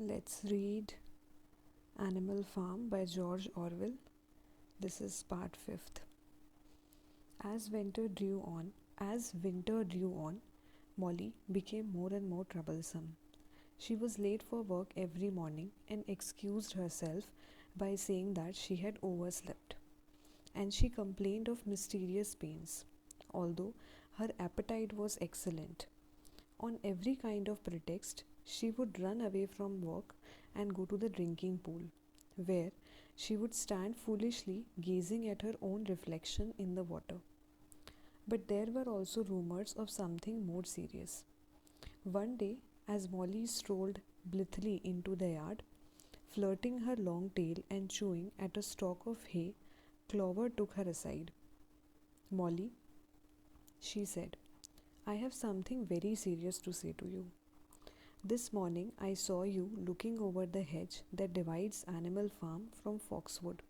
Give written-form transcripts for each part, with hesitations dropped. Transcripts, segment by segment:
Let's read Animal Farm by George Orwell. This is part 5th. As winter drew on, as winter drew on, Molly became more and more troublesome. She was late for work every morning and excused herself by saying that she had overslept. And she complained of mysterious pains, although her appetite was excellent. On every kind of pretext, she would run away from work and go to the drinking pool, where she would stand foolishly gazing at her own reflection in the water. But there were also rumors of something more serious. One day, as Molly strolled blithely into the yard, flirting her long tail and chewing at a stalk of hay, Clover took her aside. "Molly," she said, "I have something very serious to say to you. This morning I saw you looking over the hedge that divides Animal Farm from Foxwood.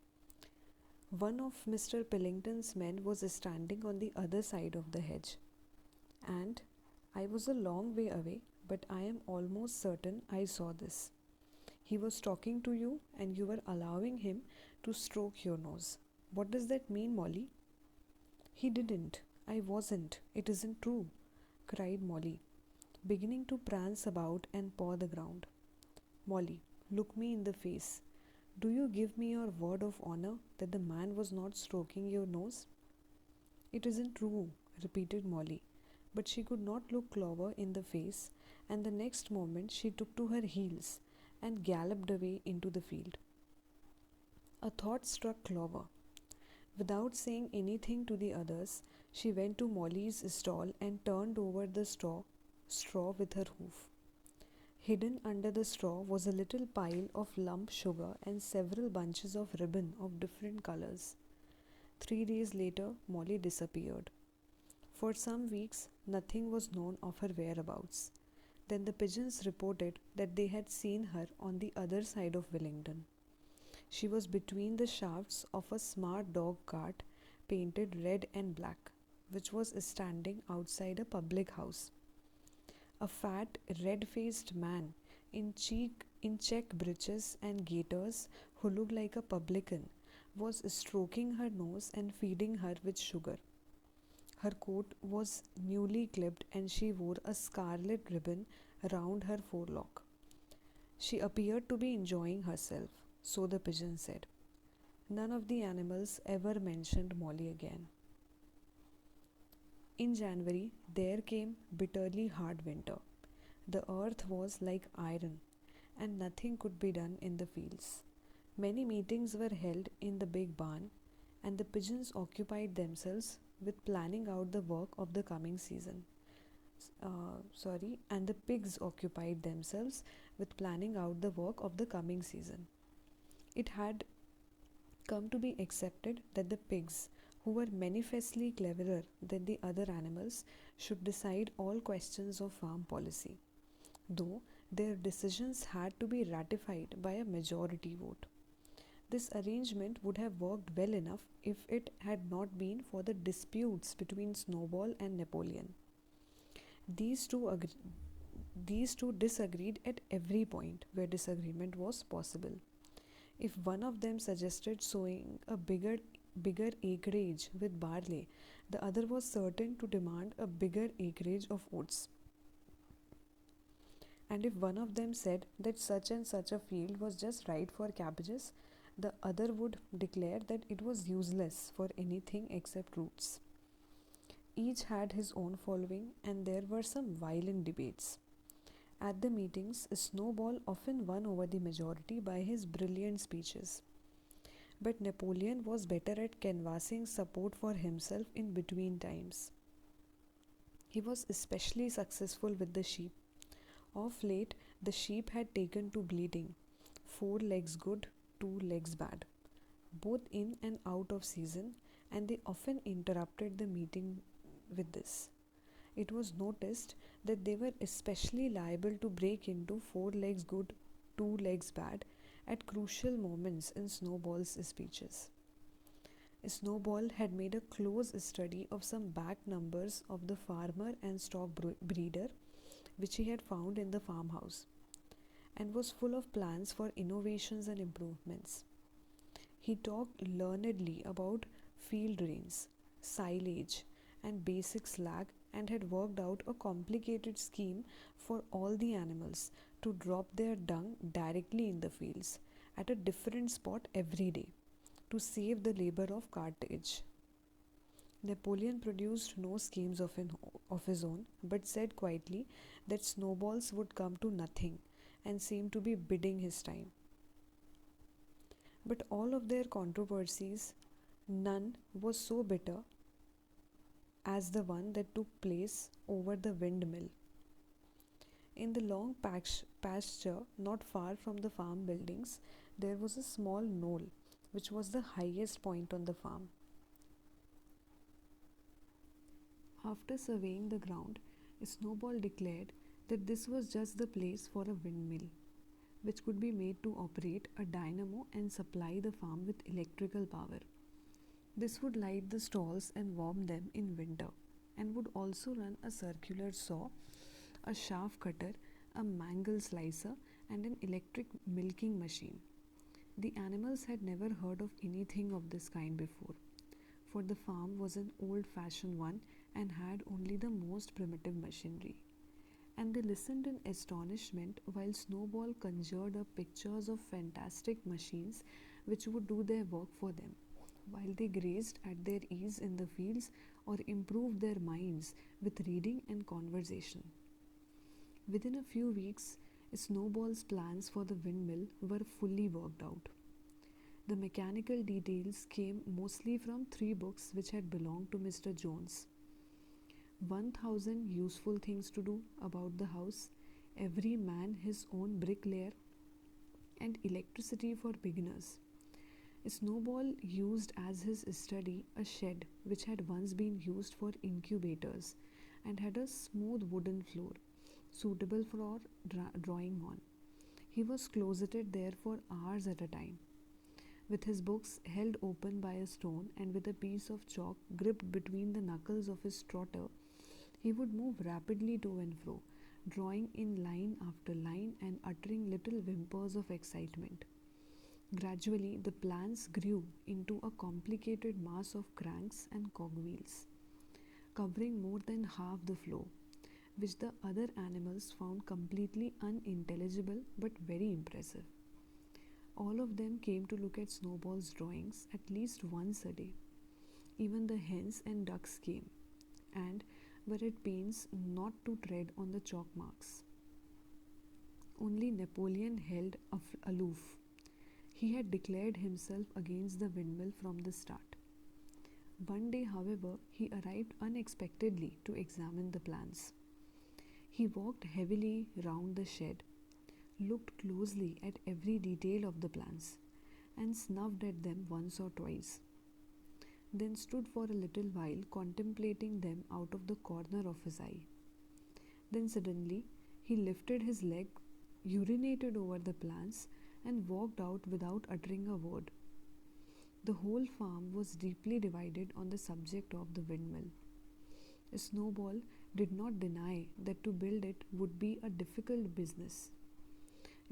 One of Mr. Pillington's men was standing on the other side of the hedge, and I was a long way away, but I am almost certain I saw this. He was talking to you, and you were allowing him to stroke your nose. What does that mean, Molly?" "He didn't. I wasn't. It isn't true," cried Molly, beginning to prance about and paw the ground. "Molly, look me in the face. Do you give me your word of honor that the man was not stroking your nose?" "It isn't true," repeated Molly, but she could not look Clover in the face, and the next moment she took to her heels and galloped away into the field. A thought struck Clover. Without saying anything to the others, she went to Molly's stall and turned over the straw with her hoof. Hidden under the straw was a little pile of lump sugar and several bunches of ribbon of different colors. 3 days later, Molly disappeared. For some weeks, nothing was known of her whereabouts. Then the pigeons reported that they had seen her on the other side of Willingdon. She was between the shafts of a smart dog cart painted red and black, which was standing outside a public house. A fat, red-faced man in check breeches and gaiters, who looked like a publican, was stroking her nose and feeding her with sugar. Her coat was newly clipped and she wore a scarlet ribbon round her forelock. She appeared to be enjoying herself, so the pigeon said. None of the animals ever mentioned Molly again. In January, there came bitterly hard winter. The earth was like iron, and nothing could be done in the fields. Many meetings were held in the big barn, and the pigeons occupied themselves with planning out the work of the coming season. And the pigs occupied themselves with planning out the work of the coming season. It had come to be accepted that the pigs, who were manifestly cleverer than the other animals, should decide all questions of farm policy, though their decisions had to be ratified by a majority vote. This arrangement would have worked well enough if it had not been for the disputes between Snowball and Napoleon. These two disagreed at every point where disagreement was possible. If one of them suggested sowing a bigger acreage with barley, the other was certain to demand a bigger acreage of oats. And if one of them said that such and such a field was just right for cabbages, the other would declare that it was useless for anything except roots. Each had his own following, and there were some violent debates. At the meetings, Snowball often won over the majority by his brilliant speeches. But Napoleon was better at canvassing support for himself in between times. He was especially successful with the sheep. Of late, the sheep had taken to bleating, 4 legs good, 2 legs bad, both in and out of season, and they often interrupted the meeting with this. It was noticed that they were especially liable to break into 4 legs good, 2 legs bad at crucial moments in Snowball's speeches. Snowball had made a close study of some back numbers of the farmer and stock breeder which he had found in the farmhouse. and was full of plans for innovations and improvements. He talked learnedly about field drains, silage, and basic slag, and had worked out a complicated scheme for all the animals to drop their dung directly in the fields at a different spot every day to save the labor of cartage. Napoleon produced no schemes of his own, but said quietly that snowballs would come to nothing and seemed to be biding his time. But all of their controversies, none was so bitter as the one that took place over the windmill. In the long pasture not far from the farm buildings, there was a small knoll, which was the highest point on the farm. After surveying the ground, Snowball declared that this was just the place for a windmill, which could be made to operate a dynamo and supply the farm with electrical power. This would light the stalls and warm them in winter, and would also run a circular saw, a chaff cutter, a mangle slicer, and an electric milking machine. The animals had never heard of anything of this kind before, for the farm was an old fashioned one and had only the most primitive machinery. And they listened in astonishment while Snowball conjured up pictures of fantastic machines which would do their work for them, while they grazed at their ease in the fields or improved their minds with reading and conversation. Within a few weeks, Snowball's plans for the windmill were fully worked out. The mechanical details came mostly from three books which had belonged to Mr. Jones: 1000 Useful Things to Do About the House, Every Man His Own Bricklayer, and Electricity for Beginners. Snowball used as his study a shed which had once been used for incubators and had a smooth wooden floor suitable for drawing on. He was closeted there for hours at a time, with his books held open by a stone and with a piece of chalk gripped between the knuckles of his trotter. He would move rapidly to and fro, drawing in line after line and uttering little whimpers of excitement. Gradually, the plans grew into a complicated mass of cranks and cogwheels, covering more than half the floor, which the other animals found completely unintelligible but very impressive. All of them came to look at Snowball's drawings at least once a day. Even the hens and ducks came, and were at pains not to tread on the chalk marks. Only Napoleon held aloof. He had declared himself against the windmill from the start. One day, however, he arrived unexpectedly to examine the plans. He walked heavily round the shed, looked closely at every detail of the plans, and snuffed at them once or twice, then stood for a little while contemplating them out of the corner of his eye. Then suddenly he lifted his leg, urinated over the plants, and walked out without uttering a word. The whole farm was deeply divided on the subject of the windmill. Snowball did not deny that to build it would be a difficult business.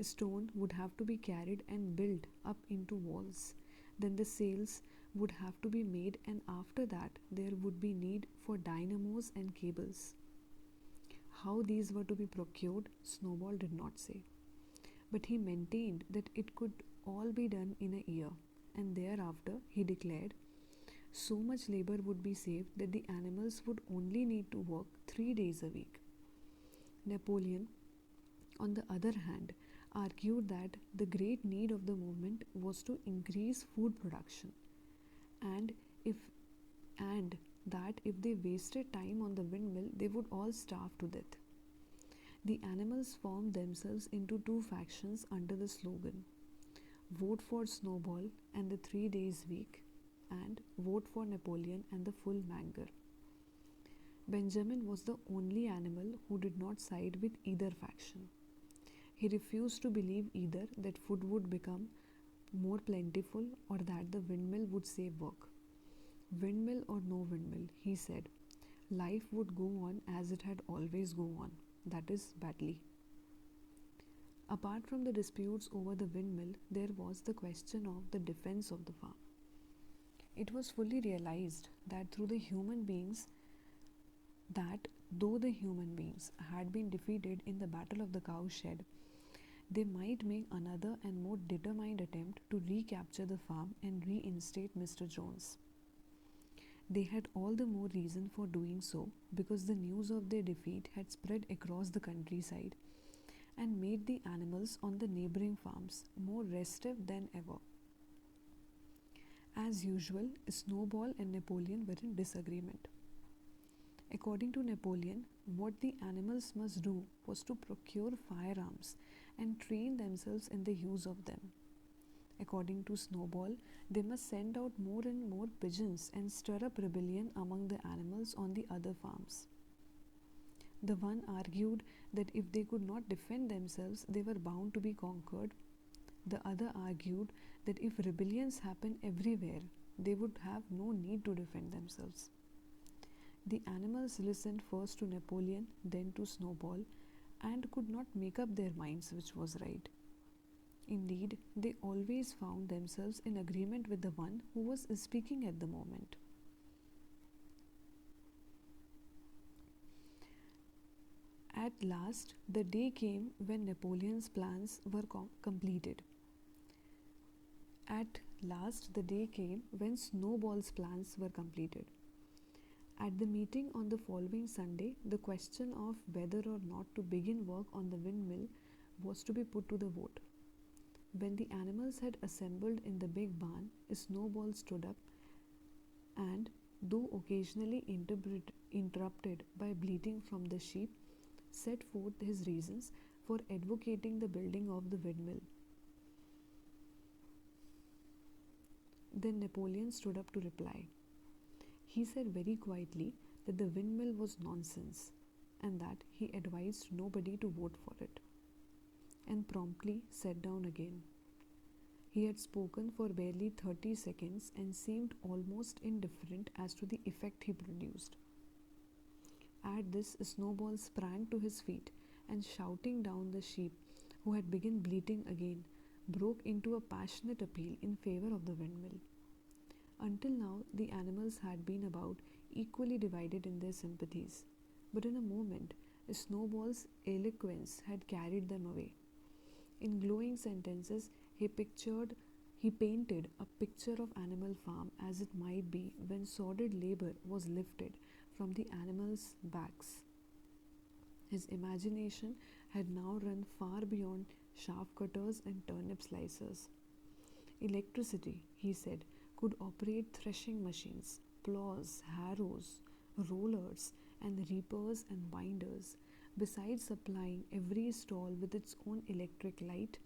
Stone would have to be carried and built up into walls. Then the sails would have to be made, and after that there would be need for dynamos and cables. How these were to be procured, Snowball did not say, but he maintained that it could all be done in a year, and thereafter, he declared, so much labor would be saved that the animals would only need to work 3 days a week. Napoleon, on the other hand, argued that the great need of the movement was to increase food production, and if and that if they wasted time on the windmill, they would all starve to death. The animals formed themselves into two factions under the slogan, "Vote for Snowball and the 3 days week," and "Vote for Napoleon and the full manger." Benjamin was the only animal who did not side with either faction. He refused to believe either that food would become more plentiful or that the windmill would save work. Windmill or no windmill, he said, life would go on as it had always gone on, that is, badly. Apart from the disputes over the windmill, there was the question of the defense of the farm. It was fully realized that though the human beings had been defeated in the Battle of the Cowshed, they might make another and more determined attempt to recapture the farm and reinstate Mr. Jones. They had all the more reason for doing so because the news of their defeat had spread across the countryside and made the animals on the neighboring farms more restive than ever. As usual, Snowball and Napoleon were in disagreement. According to Napoleon, what the animals must do was to procure firearms and train themselves in the use of them. According to Snowball, they must send out more and more pigeons and stir up rebellion among the animals on the other farms. The one argued that if they could not defend themselves, they were bound to be conquered. The other argued that if rebellions happen everywhere, they would have no need to defend themselves. The animals listened first to Napoleon, then to Snowball, and could not make up their minds which was right. Indeed, they always found themselves in agreement with the one who was speaking at the moment. At last, the day came when Napoleon's plans were completed. At last, the day came when Snowball's plans were completed. At the meeting on the following Sunday, the question of whether or not to begin work on the windmill was to be put to the vote. When the animals had assembled in the big barn, Snowball stood up and, though occasionally interrupted by bleating from the sheep, set forth his reasons for advocating the building of the windmill. Then Napoleon stood up to reply. He said very quietly that the windmill was nonsense and that he advised nobody to vote for it, and promptly sat down again. He had spoken for barely 30 seconds and seemed almost indifferent as to the effect he produced. At this, Snowball sprang to his feet and, shouting down the sheep, who had begun bleating again, broke into a passionate appeal in favor of the windmill. Until now, the animals had been about equally divided in their sympathies, but in a moment, Snowball's eloquence had carried them away. In glowing sentences, he painted a picture of Animal Farm as it might be when sordid labor was lifted from the animals' backs. His imagination had now run far beyond chaff cutters and turnip slicers. Electricity, he said, could operate threshing machines, plows, harrows, rollers, and reapers and binders, besides supplying every stall with its own electric light,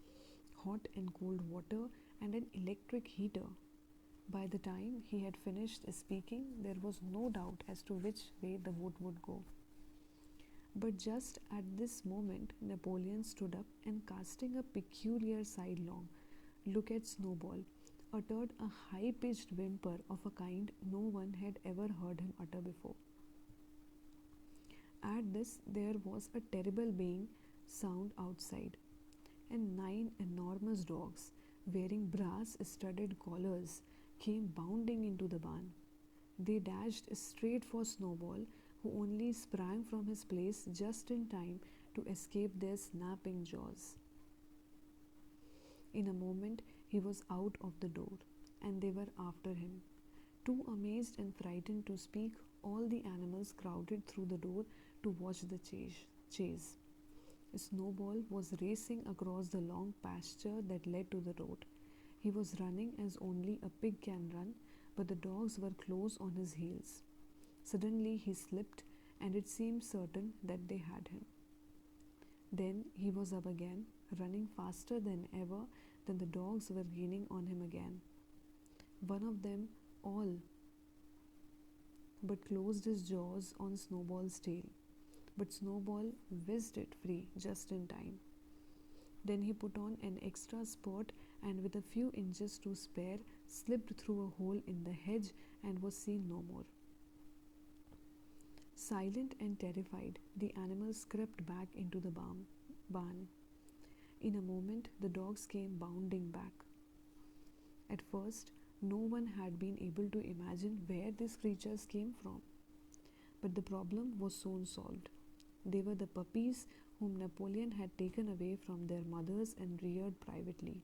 hot and cold water, and an electric heater. By the time he had finished speaking, there was no doubt as to which way the vote would go. But just at this moment, Napoleon stood up and, casting a peculiar sidelong look at Snowball, uttered a high-pitched whimper of a kind no one had ever heard him utter before. At this, there was a terrible baying sound outside, and 9 enormous dogs, wearing brass-studded collars, came bounding into the barn. They dashed straight for Snowball, who only sprang from his place just in time to escape their snapping jaws. In a moment, he was out of the door, and they were after him. Too amazed and frightened to speak, all the animals crowded through the door to watch the chase. Snowball was racing across the long pasture that led to the road. He was running as only a pig can run, but the dogs were close on his heels. Suddenly he slipped, and it seemed certain that they had him. Then he was up again, running faster than ever. Then the dogs were gaining on him again. One of them all but closed his jaws on Snowball's tail, but Snowball whizzed it free just in time. Then he put on an extra spurt and, with a few inches to spare, slipped through a hole in the hedge and was seen no more. Silent and terrified, the animals crept back into the barn. In a moment, the dogs came bounding back. At first, no one had been able to imagine where these creatures came from. But the problem was soon solved. They were the puppies whom Napoleon had taken away from their mothers and reared privately.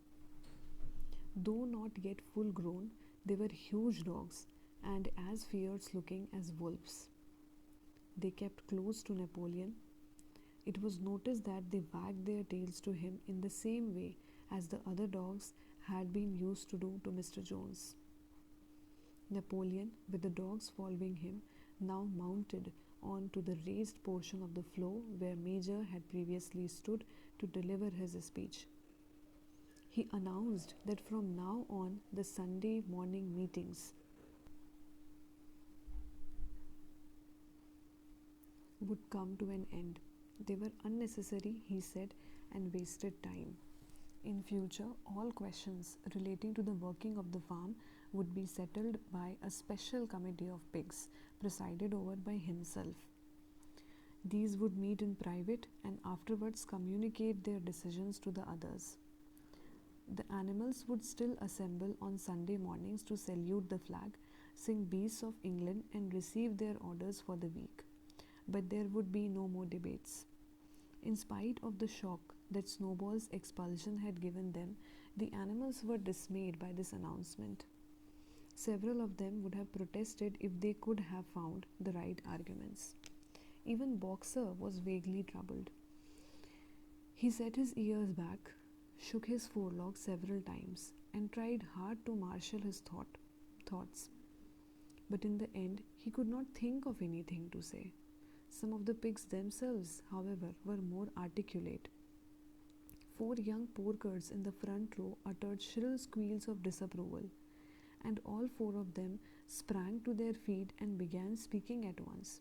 Though not yet full grown, they were huge dogs and as fierce looking as wolves. They kept close to Napoleon. It was noticed that they wagged their tails to him in the same way as the other dogs had been used to do to Mr. Jones. Napoleon, with the dogs following him, now mounted on to the raised portion of the floor where Major had previously stood to deliver his speech. He announced that from now on the Sunday morning meetings would come to an end. They were unnecessary, he said, and wasted time. In future, all questions relating to the working of the farm would be settled by a special committee of pigs, presided over by himself. These would meet in private and afterwards communicate their decisions to the others. The animals would still assemble on Sunday mornings to salute the flag, sing Beasts of England, and receive their orders for the week. But there would be no more debates. In spite of the shock that Snowball's expulsion had given them, the animals were dismayed by this announcement. Several of them would have protested if they could have found the right arguments. Even Boxer was vaguely troubled. He set his ears back, shook his forelock several times, and tried hard to marshal his thoughts. But in the end, he could not think of anything to say. Some of the pigs themselves, however, were more articulate. 4 young porkers in the front row uttered shrill squeals of disapproval, and all 4 of them sprang to their feet and began speaking at once.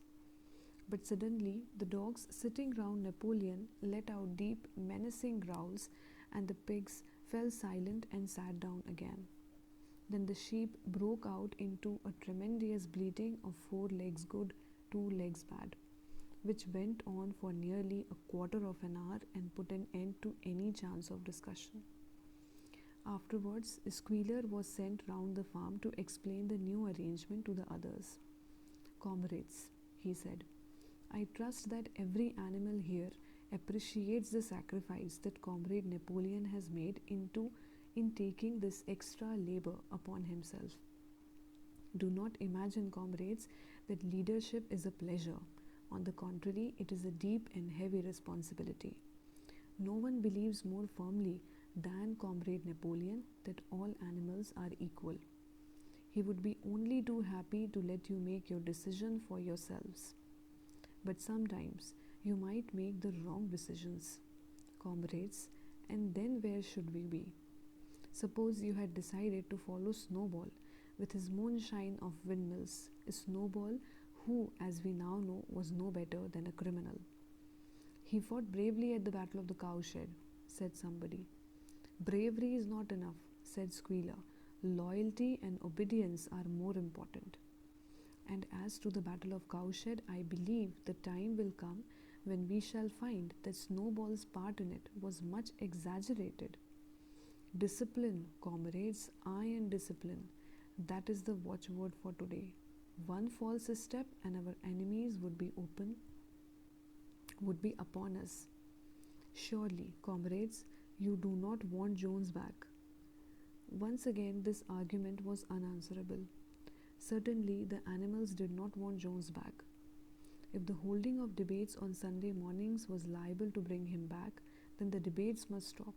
But suddenly, the dogs sitting round Napoleon let out deep, menacing growls, and the pigs fell silent and sat down again. Then the sheep broke out into a tremendous bleating of 4 legs good, 2 legs bad, which went on for nearly a quarter of an hour and put an end to any chance of discussion. Afterwards, a squealer was sent round the farm to explain the new arrangement to the others. "Comrades," he said, "I trust that every animal here appreciates the sacrifice that Comrade Napoleon has made in taking this extra labor upon himself. Do not imagine, comrades, that leadership is a pleasure. On the contrary, it is a deep and heavy responsibility. No one believes more firmly than Comrade Napoleon that all animals are equal. He would be only too happy to let you make your decision for yourselves. But sometimes you might make the wrong decisions, comrades, and then where should we be? Suppose you had decided to follow Snowball with his moonshine of windmills, a Snowball who, as we now know, was no better than a criminal." "He fought bravely at the Battle of the Cowshed," said somebody. "Bravery is not enough," said Squealer. "Loyalty and obedience are more important. And as to the Battle of Cowshed, I believe the time will come when we shall find that Snowball's part in it was much exaggerated. Discipline, comrades, iron discipline. That is the watchword for today. One false step and our enemies would be upon us. Surely, comrades, you do not want Jones back." Once again, this argument was unanswerable. Certainly, the animals did not want Jones back. If the holding of debates on Sunday mornings was liable to bring him back, then the debates must stop.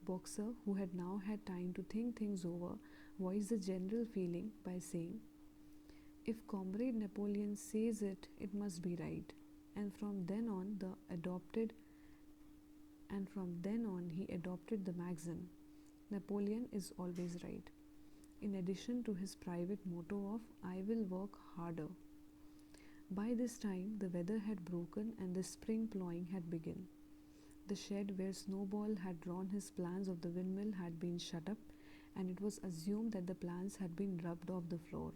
Boxer, who had now had time to think things over, voiced the general feeling by saying, "If Comrade Napoleon says it, it must be right." And from then on he adopted the maxim, "Napoleon is always right," in addition to his private motto of "I will work harder." By this time the weather had broken and the spring plowing had begun. The shed where Snowball had drawn his plans of the windmill had been shut up, and it was assumed that the plans had been rubbed off the floor.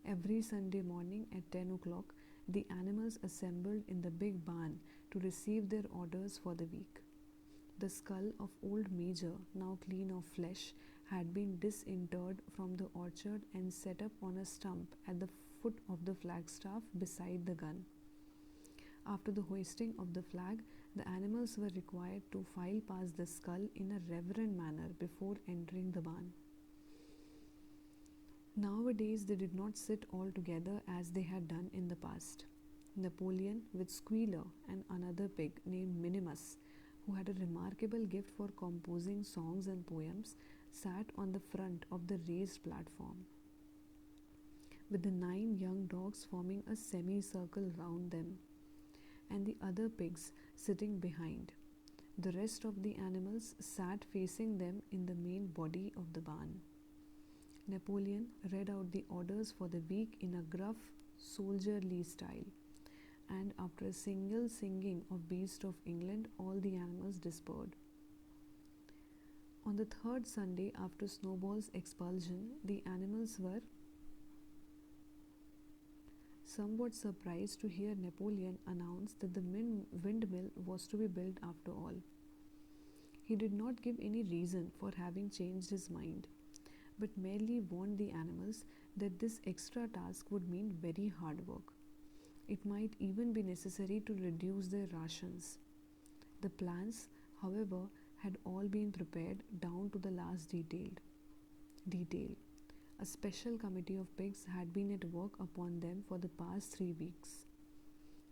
Every Sunday morning at 10 o'clock, the animals assembled in the big barn to receive their orders for the week. The skull of old Major, now clean of flesh, had been disinterred from the orchard and set up on a stump at the foot of the flagstaff beside the gun. After the hoisting of the flag, the animals were required to file past the skull in a reverent manner before entering the barn. Nowadays, they did not sit all together as they had done in the past. Napoleon, with Squealer and another pig named Minimus, who had a remarkable gift for composing songs and poems, sat on the front of the raised platform, with the 9 young dogs forming a semicircle round them, and the other pigs sitting behind. The rest of the animals sat facing them in the main body of the barn. Napoleon read out the orders for the week in a gruff, soldierly style, and after a single singing of Beast of England, all the animals dispersed. On the third Sunday after Snowball's expulsion, the animals were somewhat surprised to hear Napoleon announce that the windmill was to be built after all. He did not give any reason for having changed his mind, but merely warned the animals that this extra task would mean very hard work. It might even be necessary to reduce their rations. The plans, however, had all been prepared down to the last detail. A special committee of pigs had been at work upon them for the past 3 weeks.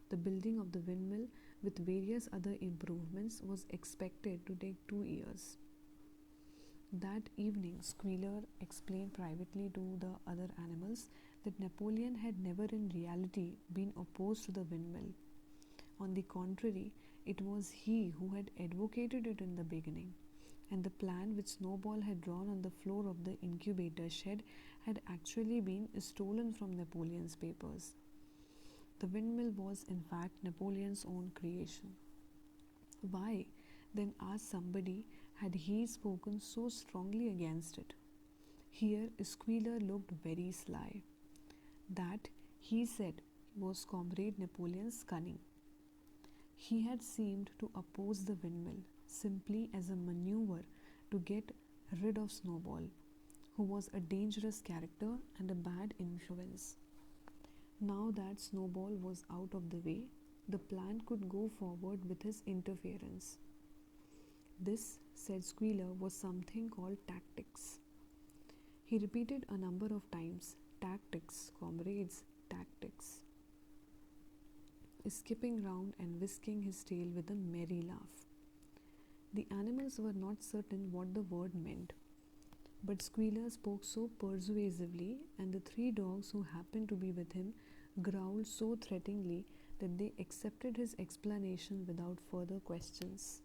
The building of the windmill, with various other improvements, was expected to take 2 years. That evening, Squealer explained privately to the other animals that Napoleon had never in reality been opposed to the windmill. On the contrary, it was he who had advocated it in the beginning, and the plan which Snowball had drawn on the floor of the incubator shed had actually been stolen from Napoleon's papers. The windmill was in fact Napoleon's own creation. Why, then, asked somebody, had he spoken so strongly against it? Here Squealer looked very sly. That, he said, was Comrade Napoleon's cunning. He had seemed to oppose the windmill simply as a maneuver to get rid of Snowball, who was a dangerous character and a bad influence. Now that Snowball was out of the way, the plan could go forward with his interference. This, said Squealer, was something called tactics. He repeated a number of times, "Tactics, comrades, tactics," skipping round and whisking his tail with a merry laugh. The animals were not certain what the word meant, but Squealer spoke so persuasively, and the 3 dogs who happened to be with him growled so threateningly that they accepted his explanation without further questions.